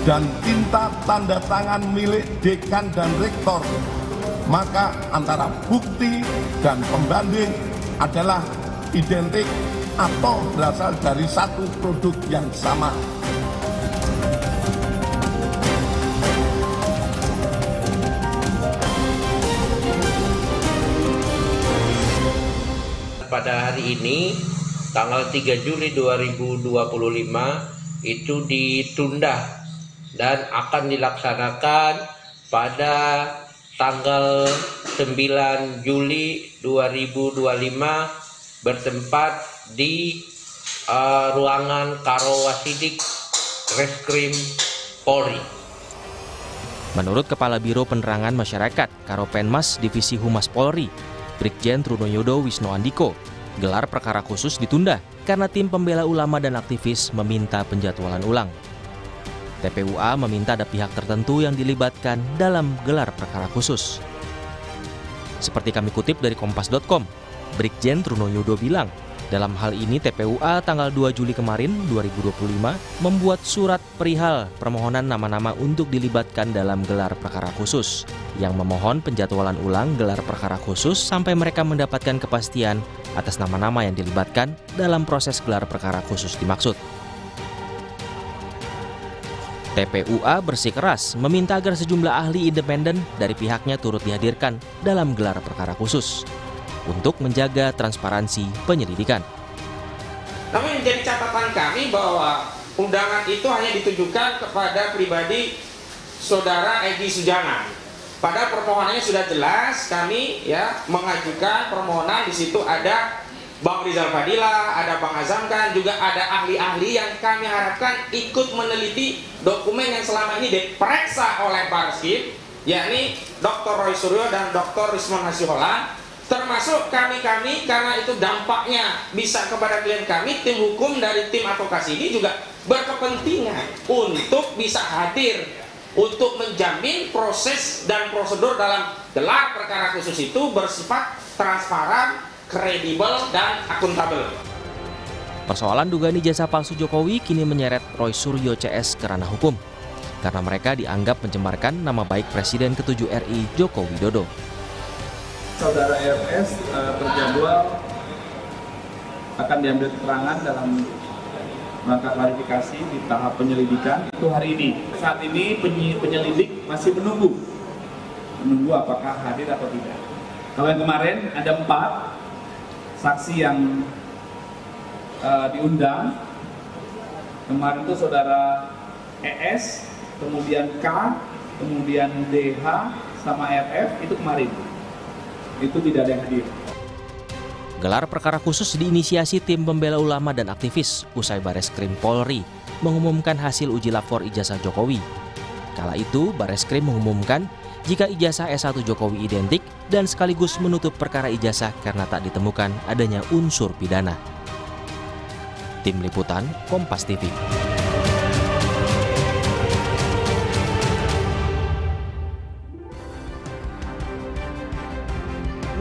dan tinta tanda tangan milik dekan dan rektor, maka antara bukti dan pembanding adalah identik atau berasal dari satu produk yang sama. Pada hari ini, tanggal 3 Juli 2025, itu ditunda dan akan dilaksanakan pada tanggal 9 Juli 2025 bertempat di ruangan Karowasidik Reskrim Polri. Menurut Kepala Biro Penerangan Masyarakat Karopenmas Divisi Humas Polri, Brigjen Trunoyodo Wisno Andiko, gelar perkara khusus ditunda karena tim pembela ulama dan aktivis meminta penjadwalan ulang. TPUA meminta ada pihak tertentu yang dilibatkan dalam gelar perkara khusus. Seperti kami kutip dari Kompas.com, Brigjen Trunoyodo bilang, dalam hal ini TPUA tanggal 2 Juli kemarin 2025 membuat surat perihal permohonan nama-nama untuk dilibatkan dalam gelar perkara khusus yang memohon penjadwalan ulang gelar perkara khusus sampai mereka mendapatkan kepastian atas nama-nama yang dilibatkan dalam proses gelar perkara khusus dimaksud. TPUA bersikeras meminta agar sejumlah ahli independen dari pihaknya turut dihadirkan dalam gelar perkara khusus untuk menjaga transparansi penyelidikan. Namun menjadi catatan kami bahwa undangan itu hanya ditujukan kepada pribadi Saudara Egy Sujana. Pada permohonannya sudah jelas kami mengajukan permohonan, di situ ada Bang Rizal Fadila, ada Bang Azamkan, juga ada ahli-ahli yang kami harapkan ikut meneliti dokumen yang selama ini diperiksa oleh Bareskrim, yakni Dr. Roy Suryo dan Dr. Rismon Hasiholan, termasuk kami-kami, karena itu dampaknya bisa kepada klien kami. Tim hukum dari tim advokasi ini juga berkepentingan untuk bisa hadir untuk menjamin proses dan prosedur dalam gelar perkara khusus itu bersifat transparan, kredibel, dan akuntabel. Persoalan dugaan ijazah palsu Jokowi kini menyeret Roy Suryo CS ke ranah hukum karena mereka dianggap mencemarkan nama baik Presiden ke-7 RI Joko Widodo. Saudara RS terjadwal akan diambil keterangan dalam rangka klarifikasi di tahap penyelidikan itu hari ini. Saat ini penyelidik masih menunggu apakah hadir atau tidak. Kalau yang kemarin ada 4 saksi yang diundang. Kemarin itu saudara ES, kemudian K, kemudian DH, sama RF, itu kemarin. Itu tidak ada yang hadir. Gelar perkara khusus diinisiasi tim pembela ulama dan aktivis usai Bareskrim Polri mengumumkan hasil uji lapor ijazah Jokowi. Kala itu Bareskrim mengumumkan jika ijazah S1 Jokowi identik dan sekaligus menutup perkara ijazah karena tak ditemukan adanya unsur pidana. Tim Liputan Kompas TV.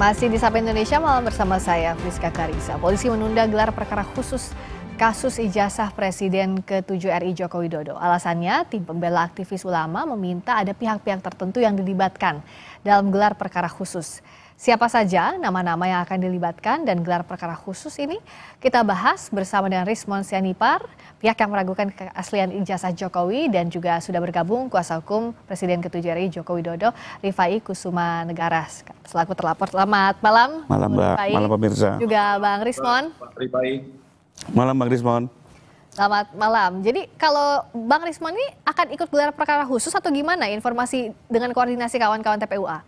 Masih di Sapa Indonesia Malam bersama saya, Friska Karisa. Polisi menunda gelar perkara khusus kasus ijazah Presiden ke-7 RI Joko Widodo. Alasannya, tim pembela aktivis ulama meminta ada pihak-pihak tertentu yang dilibatkan dalam gelar perkara khusus. Siapa saja nama-nama yang akan dilibatkan dan gelar perkara khusus ini kita bahas bersama dengan Rismon Sianipar, pihak yang meragukan keaslian ijazah Jokowi, dan juga sudah bergabung kuasa hukum Presiden ke-7 RI Joko Widodo, Rifai Kusuma Negara selaku terlapor. Selamat malam. Malam Mbak, malam pemirsa. Juga Bang Rismon. Malam Bang Rismon. Selamat malam. Jadi kalau Bang Rismon ini akan ikut gelar perkara khusus atau gimana informasi dengan koordinasi kawan-kawan TPUA?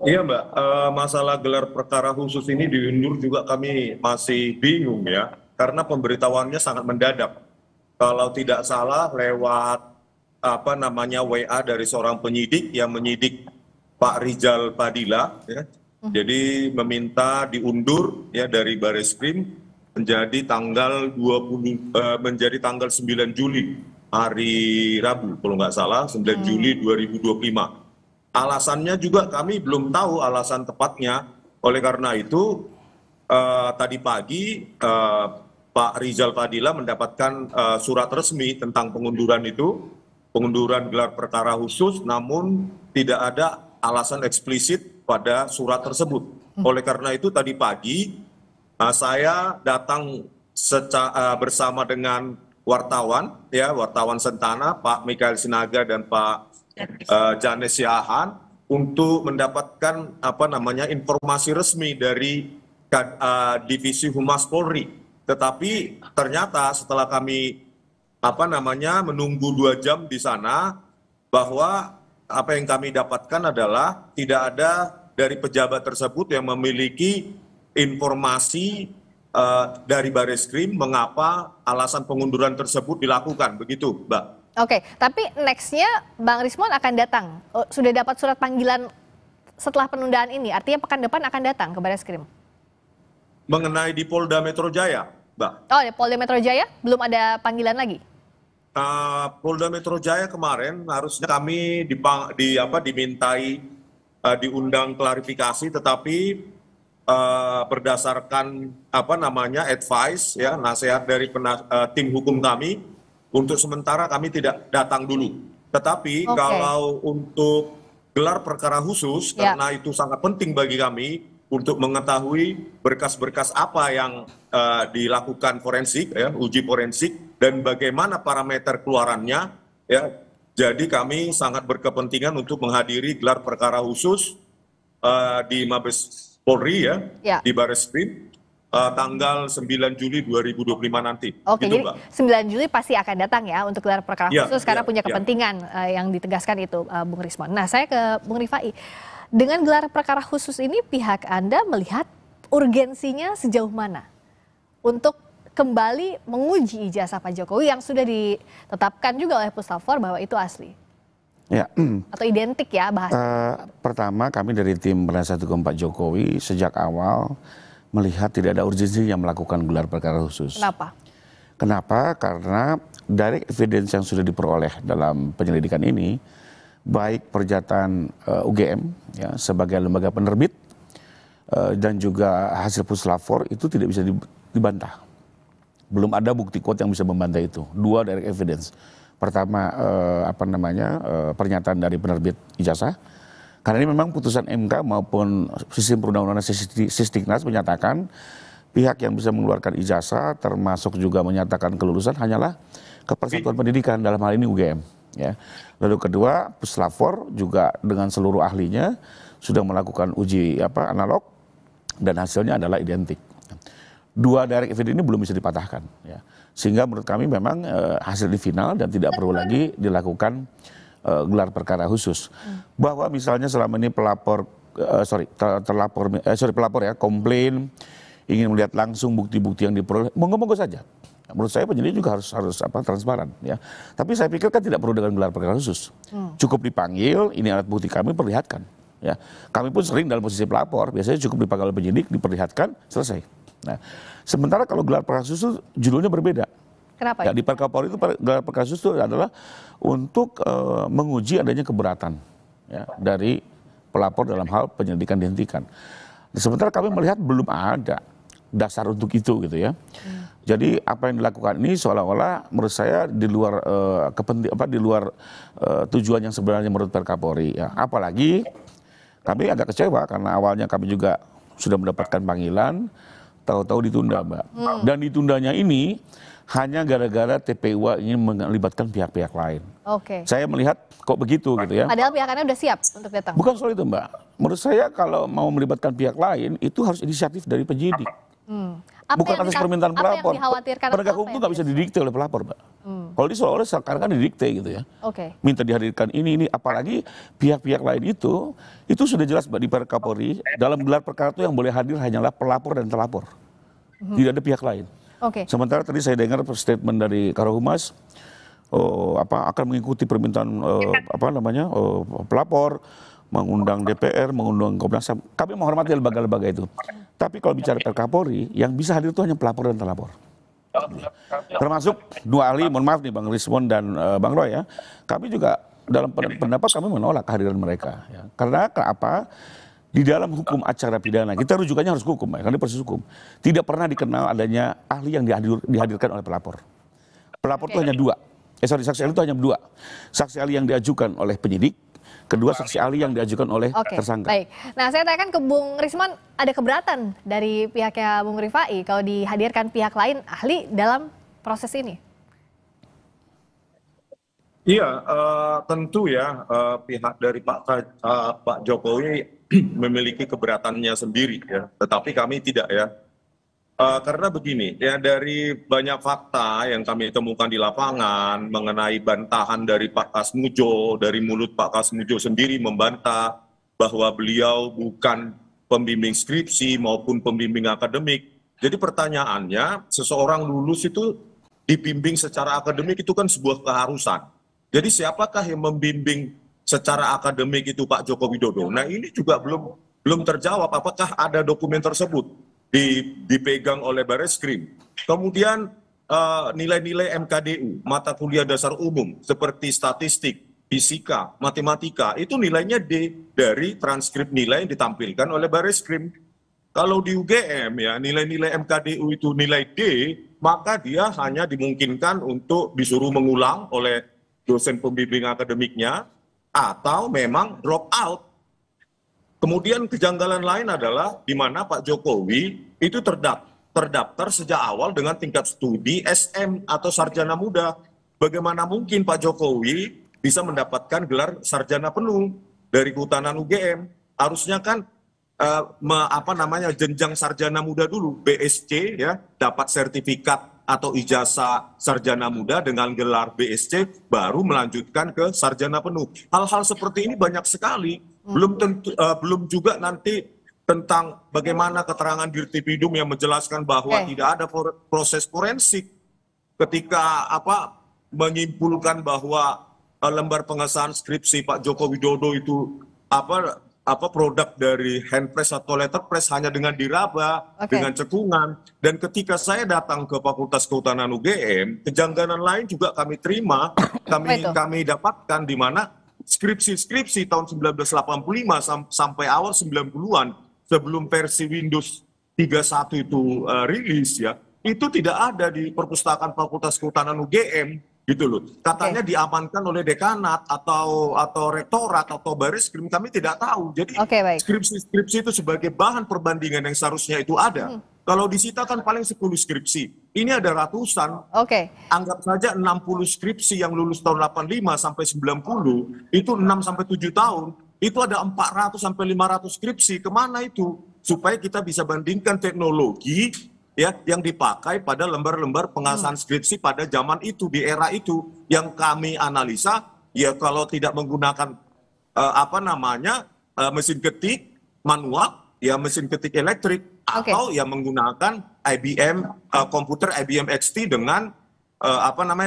Iya Mbak, masalah gelar perkara khusus ini diundur juga kami masih bingung ya, karena pemberitahuannya sangat mendadak. Kalau tidak salah lewat WA dari seorang penyidik yang menyidik Pak Rizal Fadila, ya. Jadi meminta diundur ya dari Bareskrim menjadi tanggal 9 Juli, hari Rabu kalau nggak salah, 9 Juli 2025. Alasannya juga kami belum tahu alasan tepatnya. Oleh karena itu tadi pagi Pak Rizal Fadila mendapatkan surat resmi tentang pengunduran itu, pengunduran gelar perkara khusus, namun tidak ada alasan eksplisit pada surat tersebut. Oleh karena itu tadi pagi saya datang bersama dengan wartawan, ya wartawan Sentana, Pak Mikael Sinaga dan Pak Janes Siahaan, untuk mendapatkan informasi resmi dari Divisi Humas Polri. Tetapi ternyata setelah kami menunggu 2 jam di sana, bahwa apa yang kami dapatkan adalah tidak ada dari pejabat tersebut yang memiliki informasi dari Bareskrim mengapa alasan pengunduran tersebut dilakukan, begitu, Mbak. Oke, tapi nextnya Bang Rismon akan datang. Sudah dapat surat panggilan setelah penundaan ini, artinya pekan depan akan datang ke Bareskrim. Mengenai di Polda Metro Jaya, Mbak. Oh, di Polda Metro Jaya belum ada panggilan lagi? Polda Metro Jaya kemarin harusnya kami dimintai diundang klarifikasi, tetapi berdasarkan advice, ya, nasihat dari tim hukum kami, untuk sementara kami tidak datang dulu. Tetapi kalau untuk gelar perkara khusus, karena itu sangat penting bagi kami untuk mengetahui berkas-berkas apa yang dilakukan forensik, ya, uji forensik, dan bagaimana parameter keluarannya, ya. Jadi kami sangat berkepentingan untuk menghadiri gelar perkara khusus di Mabes Polri, ya. Di Bareskrim, tanggal 9 Juli 2025 nanti. Oke, gitu, jadi Mbak. 9 Juli pasti akan datang ya untuk gelar perkara khusus karena punya kepentingan yang ditegaskan itu, Bung Rismon. Nah, saya ke Bung Rifai. Dengan gelar perkara khusus ini pihak Anda melihat urgensinya sejauh mana untuk kembali menguji ijazah Pak Jokowi yang sudah ditetapkan juga oleh Puslapfor bahwa itu asli? Ya. Atau identik ya bahasa? Pertama, kami dari tim penasihat hukum Pak Jokowi sejak awal melihat tidak ada urgensi yang melakukan gelar perkara khusus. Kenapa? Kenapa? Karena dari evidence yang sudah diperoleh dalam penyelidikan ini, baik pernyataan UGM ya, sebagai lembaga penerbit dan juga hasil Puslapfor itu tidak bisa dibantah. Belum ada bukti kuat yang bisa membantah itu. 2 direct evidence. Pertama pernyataan dari penerbit ijazah. Karena ini memang putusan MK maupun sistem perundang-undangan Sistiknas menyatakan pihak yang bisa mengeluarkan ijazah termasuk juga menyatakan kelulusan hanyalah Kepersatuan Pendidikan, dalam hal ini UGM. Ya. Lalu kedua, Puslapfor juga dengan seluruh ahlinya sudah melakukan uji analog dan hasilnya adalah identik. 2 direct evidence ini belum bisa dipatahkan. Ya. Sehingga menurut kami memang hasil di final dan tidak perlu lagi dilakukan gelar perkara khusus. Bahwa misalnya selama ini pelapor komplain ingin melihat langsung bukti-bukti yang diperoleh, monggo-monggo saja. Menurut saya penyidik juga harus transparan, ya. Tapi saya pikir kan tidak perlu dengan gelar perkara khusus. Cukup dipanggil, ini alat bukti kami, perlihatkan. Ya, kami pun sering dalam posisi pelapor, biasanya cukup dipanggil oleh penyidik, diperlihatkan, selesai. Nah, sementara kalau gelar perkara khusus judulnya berbeda. Kenapa? Ya, di Perkapolri itu gelar perkara khusus itu adalah untuk menguji adanya keberatan, ya, dari pelapor dalam hal penyelidikan dihentikan. Sementara kami melihat belum ada dasar untuk itu, gitu ya. Jadi apa yang dilakukan ini seolah-olah menurut saya di luar di luar tujuan yang sebenarnya menurut Perkapolri. Ya. Apalagi kami agak kecewa karena awalnya kami juga sudah mendapatkan panggilan, tahu-tahu ditunda, Mbak. Dan ditundanya ini hanya gara-gara TPU ingin melibatkan pihak-pihak lain. Oke. Saya melihat kok begitu, gitu ya. Padahal pihak Anda sudah siap untuk datang. Bukan soal itu, Mbak. Menurut saya kalau mau melibatkan pihak lain itu harus inisiatif dari penyidik. Bukan atas permintaan pelapor. Penegak hukum itu nggak bisa didikte oleh pelapor, Mbak. Kalau di seolah-olah sekarang kan didikte, gitu ya. Oke. Minta dihadirkan ini, apalagi pihak-pihak lain itu sudah jelas, Mbak, di Perkapolri. Dalam gelar perkara itu yang boleh hadir hanyalah pelapor dan terlapor. Tidak ada pihak lain. Oke. Sementara tadi saya dengar statement dari Karohumas akan mengikuti permintaan pelapor, mengundang DPR, mengundang Komnas HAM. Kami menghormati lembaga-lembaga itu. Tapi kalau bicara Perkapolri, yang bisa hadir itu hanya pelapor dan terlapor. Termasuk 2 ahli, mohon maaf nih Bang Rismon dan Bang Roy ya. Kami juga dalam pendapat kami menolak kehadiran mereka. Ya. Karena apa? Di dalam hukum acara pidana, kita rujukannya harus hukum, ya, karena proses hukum. Tidak pernah dikenal adanya ahli yang dihadirkan oleh pelapor. Pelapor itu hanya dua. Saksi ahli itu hanya dua. Saksi ahli yang diajukan oleh penyidik, kedua saksi ahli yang diajukan oleh tersangka. Baik. Nah, saya tanyakan ke Bung Risman, ada keberatan dari pihaknya Bung Rifai kalau dihadirkan pihak lain ahli dalam proses ini? Iya, tentu ya pihak dari Pak Jokowi memiliki keberatannya sendiri ya, tetapi kami tidak ya. Karena begini, ya dari banyak fakta yang kami temukan di lapangan mengenai bantahan dari Pak Kasmujo, dari mulut Pak Kasmujo sendiri membantah bahwa beliau bukan pembimbing skripsi maupun pembimbing akademik. Jadi pertanyaannya, seseorang lulus itu dibimbing secara akademik itu kan sebuah keharusan. Jadi siapakah yang membimbing secara akademik itu Pak Joko Widodo? Nah ini juga belum terjawab apakah ada dokumen tersebut dipegang oleh Barreskrim. Kemudian nilai-nilai MKDU, mata kuliah dasar umum seperti statistik, fisika, matematika, itu nilainya D dari transkrip nilai yang ditampilkan oleh Barreskrim. Kalau di UGM ya nilai-nilai MKDU itu nilai D, maka dia hanya dimungkinkan untuk disuruh mengulang oleh dosen pembimbing akademiknya, atau memang drop out. Kemudian kejanggalan lain adalah di mana Pak Jokowi itu terdaftar sejak awal dengan tingkat studi SM atau sarjana muda. Bagaimana mungkin Pak Jokowi bisa mendapatkan gelar sarjana penuh dari kehutanan UGM? Harusnya kan jenjang sarjana muda dulu, BSc ya, dapat sertifikat atau ijazah sarjana muda dengan gelar BSc baru melanjutkan ke sarjana penuh. Hal-hal seperti ini banyak sekali. Belum juga nanti tentang bagaimana keterangan Dirtipidum yang menjelaskan bahwa tidak ada proses forensik ketika menyimpulkan bahwa lembar pengesahan skripsi Pak Joko Widodo itu produk dari handpress atau letterpress hanya dengan diraba, dengan cekungan. Dan ketika saya datang ke Fakultas Kehutanan UGM, kejanggalan lain juga kami terima, kami dapatkan di mana skripsi tahun 1985 sampai awal 90-an, sebelum versi Windows 31 itu rilis ya, itu tidak ada di perpustakaan Fakultas Kehutanan UGM. Gitu loh. Katanya diamankan oleh dekanat atau rektorat atau Barreskrim, kami tidak tahu. Jadi skripsi-skripsi itu sebagai bahan perbandingan yang seharusnya itu ada. Kalau disita kan paling 10 skripsi. Ini ada ratusan. Anggap saja 60 skripsi yang lulus tahun 85 sampai 90, itu 6 sampai 7 tahun. Itu ada 400 sampai 500 skripsi. Kemana itu? Supaya kita bisa bandingkan teknologi ya yang dipakai pada lembar-lembar pengesahan skripsi pada zaman itu, di era itu, yang kami analisa ya kalau tidak menggunakan mesin ketik manual ya, mesin ketik elektrik, atau ya menggunakan IBM komputer IBM XT dengan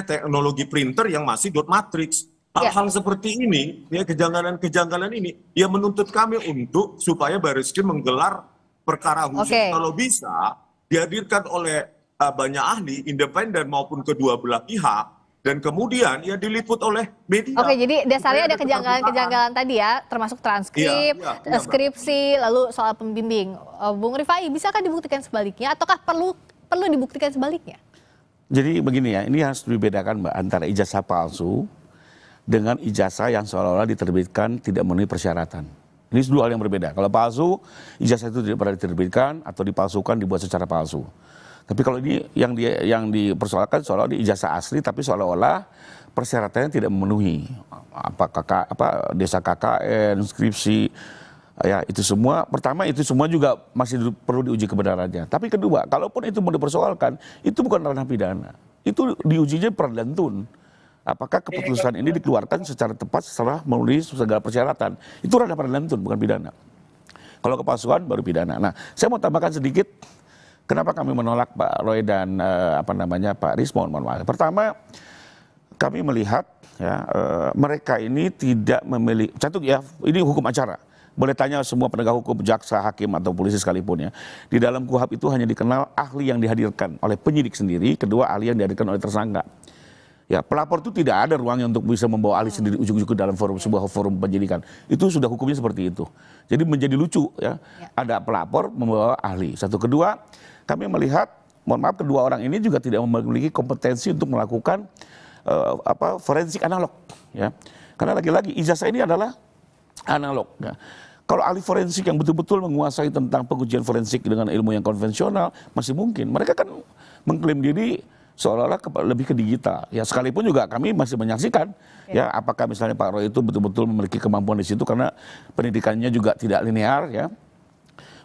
teknologi printer yang masih dot matrix. Hal-hal seperti ini ya, kejanggalan ini ya menuntut kami untuk supaya Barreskrim menggelar perkara khusus kalau bisa dihadirkan oleh banyak ahli, independen maupun kedua belah pihak, dan kemudian ya diliput oleh media. Jadi dasarnya ada kejanggalan-kejanggalan tadi ya, termasuk transkrip, skripsi, lalu soal pembimbing. Bung Rifai, bisakah dibuktikan sebaliknya, ataukah perlu dibuktikan sebaliknya? Jadi begini ya, ini harus dibedakan Mbak, antara ijazah palsu dengan ijazah yang seolah-olah diterbitkan tidak memenuhi persyaratan. Ini dua hal yang berbeda. Kalau palsu, ijazah itu tidak pernah diterbitkan atau dipalsukan, dibuat secara palsu. Tapi kalau ini yang dipersoalkan seolah-olah ijazah asli, tapi seolah-olah persyaratannya tidak memenuhi. Desa KKN, skripsi, ya itu semua. Pertama itu semua juga masih perlu diuji kebenarannya. Tapi kedua, kalaupun itu mau dipersoalkan, itu bukan ranah pidana. Itu diujinya peradilan tun. Apakah keputusan ini dikeluarkan secara tepat setelah memenuhi segala persyaratan? Itu ranah peradilan tun, bukan pidana. Kalau kepalsuan baru pidana. Nah, saya mau tambahkan sedikit kenapa kami menolak Pak Roy dan Pak Rismon. Pertama, kami melihat ya mereka ini tidak memiliki, satu ya ini hukum acara. Boleh tanya semua penegak hukum, jaksa, hakim atau polisi sekalipun ya. Di dalam KUHP itu hanya dikenal ahli yang dihadirkan oleh penyidik sendiri, kedua ahli yang dihadirkan oleh tersangka. Ya, pelapor itu tidak ada ruangnya untuk bisa membawa ahli sendiri ujuk-ujuk ke dalam sebuah forum penyidikan. Itu sudah hukumnya seperti itu. Jadi menjadi lucu ya. Ada pelapor membawa ahli. Satu, kedua, kami melihat, mohon maaf, kedua orang ini juga tidak memiliki kompetensi untuk melakukan forensik analog ya. Karena lagi-lagi ijazah ini adalah analog ya. Kalau ahli forensik yang betul-betul menguasai tentang pengujian forensik dengan ilmu yang konvensional masih mungkin. Mereka kan mengklaim diri seolah-olah lebih ke digital. Ya sekalipun juga kami masih menyaksikan ya apakah misalnya Pak Roy itu betul-betul memiliki kemampuan di situ karena pendidikannya juga tidak linear ya.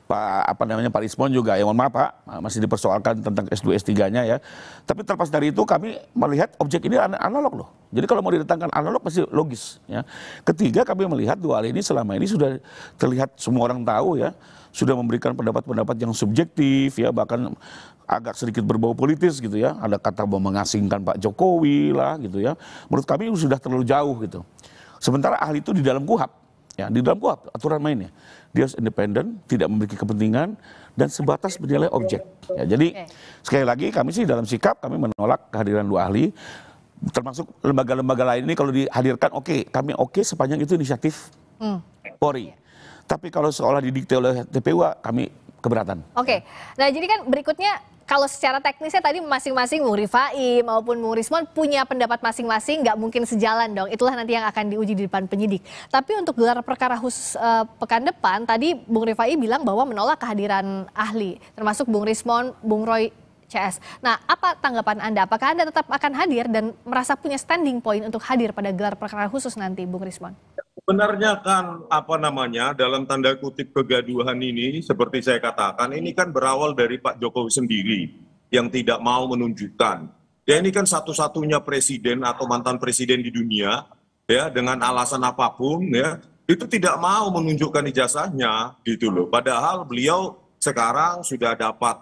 Pak Rismon juga ya mohon maaf Pak masih dipersoalkan tentang S2 S3-nya ya. Tapi terlepas dari itu kami melihat objek ini analog loh. Jadi kalau mau didatangkan analog pasti logis ya. Ketiga kami melihat dua hal ini selama ini sudah terlihat semua orang tahu ya. Sudah memberikan pendapat-pendapat yang subjektif ya, bahkan agak sedikit berbau politis gitu ya. Ada kata mau mengasingkan Pak Jokowi lah gitu ya. Menurut kami sudah terlalu jauh gitu. Sementara ahli itu di dalam KUHAP ya, di dalam KUHAP aturan mainnya. Dia independen, tidak memiliki kepentingan dan sebatas menilai objek. Ya, jadi sekali lagi kami sih dalam sikap kami menolak kehadiran dua ahli. Termasuk lembaga-lembaga lain ini kalau dihadirkan kami sepanjang itu inisiatif Polri. Tapi kalau seolah didikte oleh TPU, kami keberatan. Oke, nah jadi kan berikutnya kalau secara teknisnya tadi masing-masing Bung Rifai maupun Bung Rismon punya pendapat masing-masing, nggak mungkin sejalan dong. Itulah nanti yang akan diuji di depan penyidik. Tapi untuk gelar perkara khusus pekan depan, tadi Bung Rifai bilang bahwa menolak kehadiran ahli, termasuk Bung Rismon, Bung Roy CS. Nah, apa tanggapan Anda? Apakah Anda tetap akan hadir dan merasa punya standing point untuk hadir pada gelar perkara khusus nanti, Bung Rismon? Sebenarnya kan dalam tanda kutip kegaduhan ini seperti saya katakan ini kan berawal dari Pak Jokowi sendiri yang tidak mau menunjukkan. Ya ini kan satu-satunya presiden atau mantan presiden di dunia ya dengan alasan apapun ya itu tidak mau menunjukkan ijazahnya gitu loh. Padahal beliau sekarang sudah dapat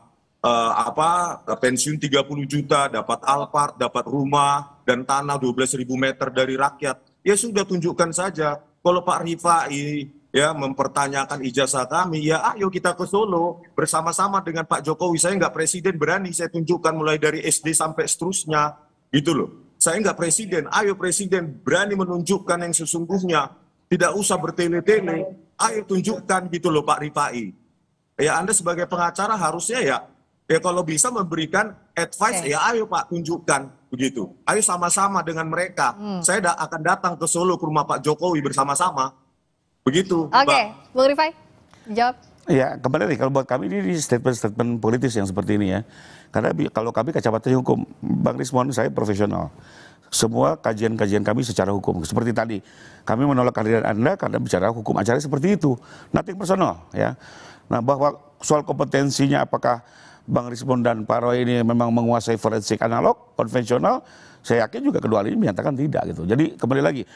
pensiun 30 juta, dapat Alphard, dapat rumah dan tanah 12.000 meter dari rakyat. Ya sudah tunjukkan saja. Kalau Pak Rifai ya mempertanyakan ijazah kami, ya ayo kita ke Solo bersama-sama dengan Pak Jokowi. Saya nggak presiden, berani saya tunjukkan mulai dari SD sampai seterusnya, gitu loh. Saya nggak presiden, ayo presiden berani menunjukkan yang sesungguhnya. Tidak usah bertele-tele, ayo tunjukkan gitu loh Pak Rifai. Ya Anda sebagai pengacara harusnya ya kalau bisa memberikan advice, ya ayo Pak tunjukkan begitu. Ayo sama-sama dengan mereka. Saya akan datang ke Solo ke rumah Pak Jokowi bersama-sama. Begitu. Oke, Bung Rifai, jawab. Ya, kembali kalau buat kami ini statement-statement politis yang seperti ini ya. Karena kalau kami kacamata hukum, Bang Rismon saya profesional. Semua kajian-kajian kami secara hukum. Seperti tadi, kami menolak kehadiran Anda karena bicara hukum acara seperti itu. Nothing personal ya. Nah, bahwa soal kompetensinya apakah Bang Rismon dan Pak Roy ini memang menguasai forensik analog, konvensional, saya yakin juga kedua ini menyatakan tidak gitu. Jadi kembali lagi,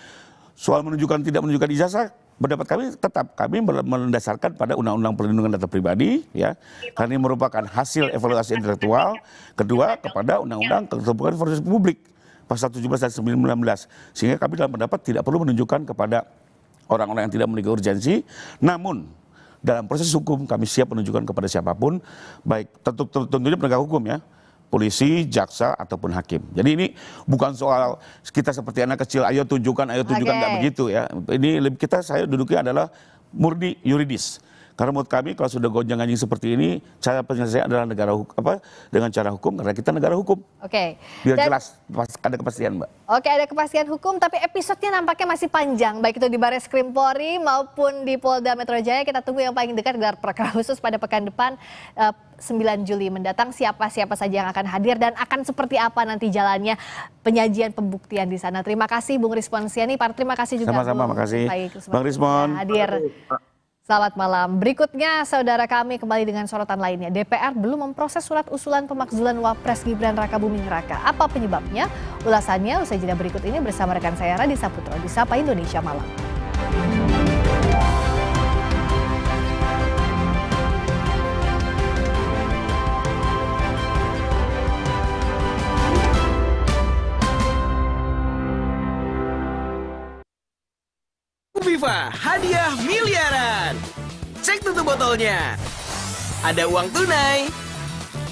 soal menunjukkan tidak menunjukkan ijazah, pendapat kami tetap kami mendasarkan pada Undang-Undang Perlindungan Data Pribadi, ya, karena ini merupakan hasil evaluasi intelektual. Kedua, kepada Undang-Undang Keterbukaan Informasi Publik, pasal 17 dan 19, sehingga kami dalam pendapat tidak perlu menunjukkan kepada orang-orang yang tidak memiliki urgensi, namun dalam proses hukum kami siap menunjukkan kepada siapapun, baik tentunya penegak hukum ya, polisi, jaksa ataupun hakim. Jadi ini bukan soal kita seperti anak kecil, ayo tunjukkan, nggak begitu ya. Ini saya duduknya adalah murni yuridis. Karena menurut kami kalau sudah gonjang-ganjing seperti ini, cara penyelesaian adalah dengan cara hukum, karena kita negara hukum. Oke. Biar jelas, ada kepastian Mbak. Oke, ada kepastian hukum, tapi episodenya nampaknya masih panjang, baik itu di Barreskrim Polri maupun di Polda Metro Jaya. Kita tunggu yang paling dekat gelar perkara khusus pada pekan depan 9 Juli mendatang. Siapa-siapa saja yang akan hadir dan akan seperti apa nanti jalannya penyajian pembuktian di sana. Terima kasih Bung Rismon Siani, terima kasih juga sama-sama, makasih Bang Rismon hadir. Selamat malam. Berikutnya, saudara kami kembali dengan sorotan lainnya. DPR belum memproses surat usulan pemakzulan Wapres Gibran Rakabuming Raka. Apa penyebabnya? Ulasannya usai jeda berikut ini bersama rekan saya Raditya Putro di Sapa Indonesia Malam. Viva, hadiah miliaran. Cek tutup botolnya. Ada uang tunai,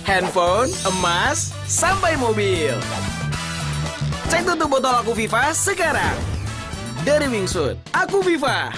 handphone, emas, sampai mobil. Cek tutup botol Aku Viva sekarang. Dari Wingsuit, Aku Viva.